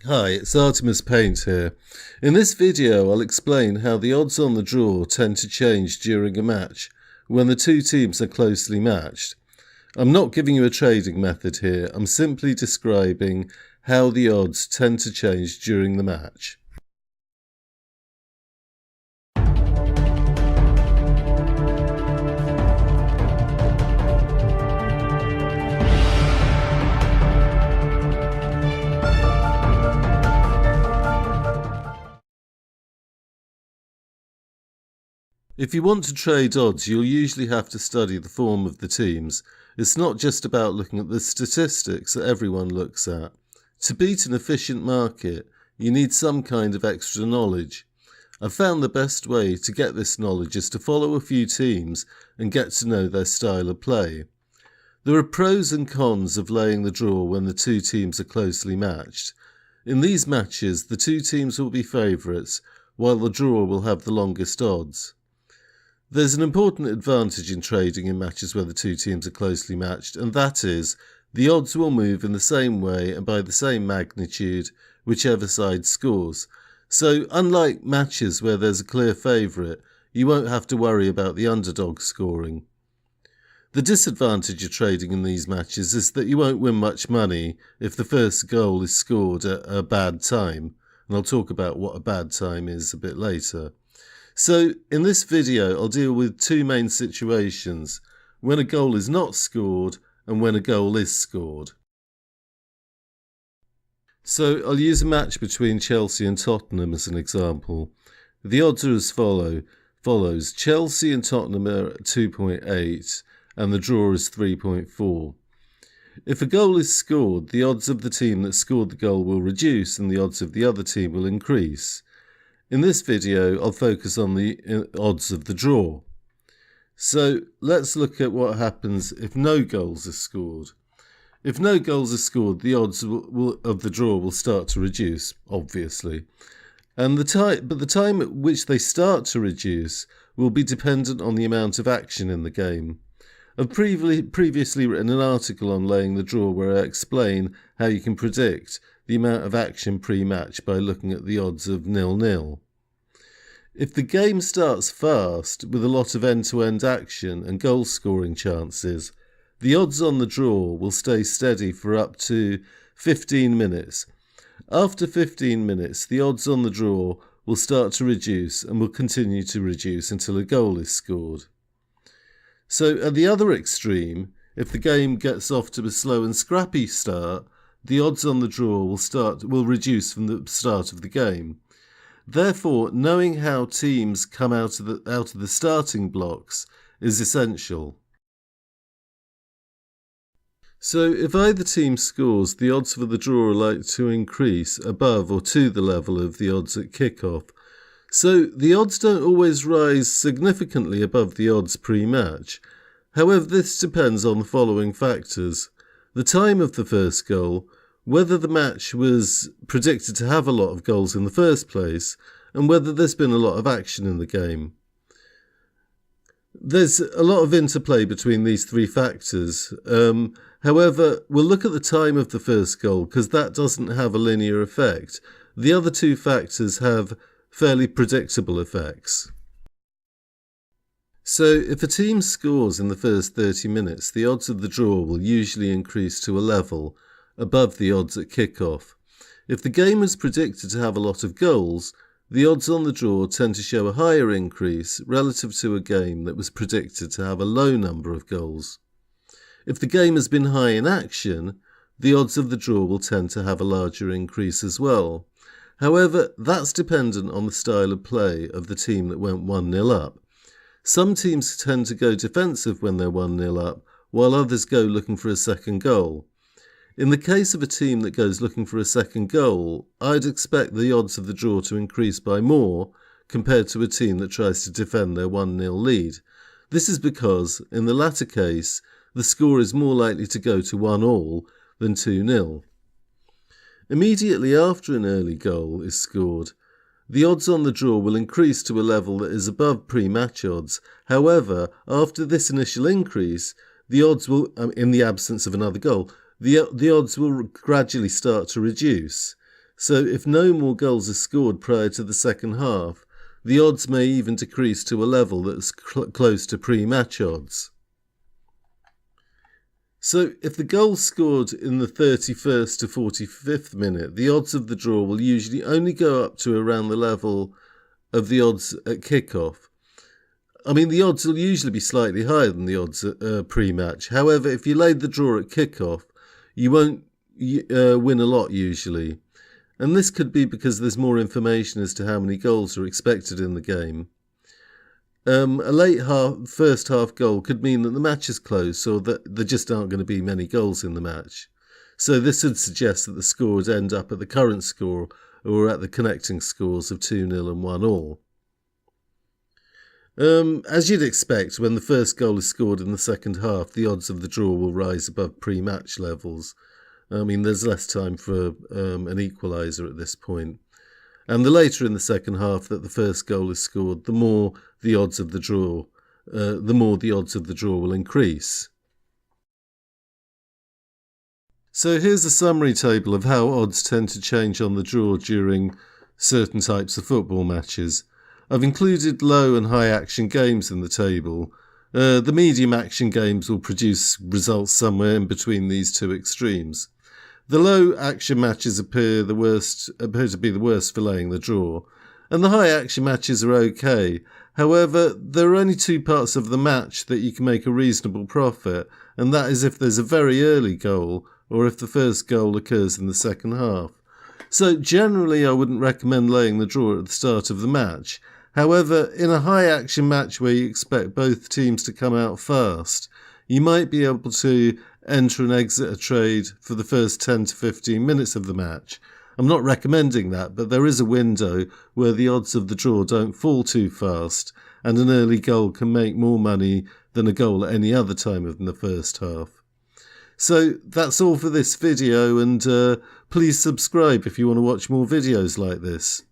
Hi, it's Artemis Paint here. In this video I'll explain how the odds on the draw tend to change during a match when the two teams are closely matched. I'm not giving you a trading method here, I'm simply describing how the odds tend to change during the match. If you want to trade odds, you'll usually have to study the form of the teams. It's not just about looking at the statistics that everyone looks at. To beat an efficient market, you need some kind of extra knowledge. I've found the best way to get this knowledge is to follow a few teams and get to know their style of play. There are pros and cons of laying the draw when the two teams are closely matched. In these matches, the two teams will be favourites, while the draw will have the longest odds. There's an important advantage in trading in matches where the two teams are closely matched, and that is, the odds will move in the same way and by the same magnitude, whichever side scores. So, unlike matches where there's a clear favourite, you won't have to worry about the underdog scoring. The disadvantage of trading in these matches is that you won't win much money if the first goal is scored at a bad time, and I'll talk about what a bad time is a bit later. So in this video I'll deal with two main situations, when a goal is not scored and when a goal is scored. So I'll use a match between Chelsea and Tottenham as an example. The odds are as follows. Chelsea and Tottenham are at 2.8 and the draw is 3.4. If a goal is scored, the odds of the team that scored the goal will reduce and the odds of the other team will increase. In this video, I'll focus on the odds of the draw. So let's look at what happens if no goals are scored. If no goals are scored, the odds of the draw will start to reduce, obviously. And the time at which they start to reduce will be dependent on the amount of action in the game. I've previously written an article on laying the draw where I explain how you can predict the amount of action pre-match by looking at the odds of 0-0. If the game starts fast with a lot of end-to-end action and goal-scoring chances, the odds on the draw will stay steady for up to 15 minutes. After 15 minutes, the odds on the draw will start to reduce and will continue to reduce until a goal is scored. So at the other extreme, if the game gets off to a slow and scrappy start, the odds on the draw will reduce from the start of the game. Therefore, knowing how teams come out of the starting blocks is essential. So if either team scores, the odds for the draw are likely to increase above or to the level of the odds at kick-off. So the odds don't always rise significantly above the odds pre-match. However, this depends on the following factors: the time of the first goal, whether the match was predicted to have a lot of goals in the first place, and whether there's been a lot of action in the game. There's a lot of interplay between these three factors. However, we'll look at the time of the first goal because that doesn't have a linear effect. The other two factors have fairly predictable effects. So if a team scores in the first 30 minutes, the odds of the draw will usually increase to a level above the odds at kick-off. If the game was predicted to have a lot of goals, the odds on the draw tend to show a higher increase relative to a game that was predicted to have a low number of goals. If the game has been high in action, the odds of the draw will tend to have a larger increase as well. However, that's dependent on the style of play of the team that went 1-0 up. Some teams tend to go defensive when they're 1-0 up, while others go looking for a second goal. In the case of a team that goes looking for a second goal, I'd expect the odds of the draw to increase by more compared to a team that tries to defend their 1-0 lead. This is because, in the latter case, the score is more likely to go to 1-1 than 2-0. Immediately after an early goal is scored, the odds on the draw will increase to a level that is above pre-match odds. However, after this initial increase, the odds will, in the absence of another goal, the odds will gradually start to reduce. So if no more goals are scored prior to the second half, the odds may even decrease to a level that's close to pre-match odds. So if the goal scored in the 31st to 45th minute, the odds of the draw will usually only go up to around the level of the odds at kickoff. I mean, the odds will usually be slightly higher than the odds at pre-match. However, if you laid the draw at kickoff, you won't win a lot usually. And this could be because there's more information as to how many goals are expected in the game. A late first half goal could mean that the match is close or that there just aren't going to be many goals in the match. So this would suggest that the score would end up at the current score or at the connecting scores of 2-0 and 1-1. As you'd expect, when the first goal is scored in the second half, the odds of the draw will rise above pre-match levels. I mean, there's less time for an equaliser at this point. And the later in the second half that the first goal is scored, the more the odds of the draw will increase. So here's a summary table of how odds tend to change on the draw during certain types of football matches. I've included low and high action games in the table. The medium action games will produce results somewhere in between these two extremes. The low action matches appear to be the worst for laying the draw, and the high action matches are okay. However, there are only two parts of the match that you can make a reasonable profit, and that is if there's a very early goal or if the first goal occurs in the second half. So generally I wouldn't recommend laying the draw at the start of the match. However, in a high action match where you expect both teams to come out fast, you might be able to enter and exit a trade for the first 10 to 15 minutes of the match. I'm not recommending that, but there is a window where the odds of the draw don't fall too fast, and an early goal can make more money than a goal at any other time in the first half. So that's all for this video, and please subscribe if you want to watch more videos like this.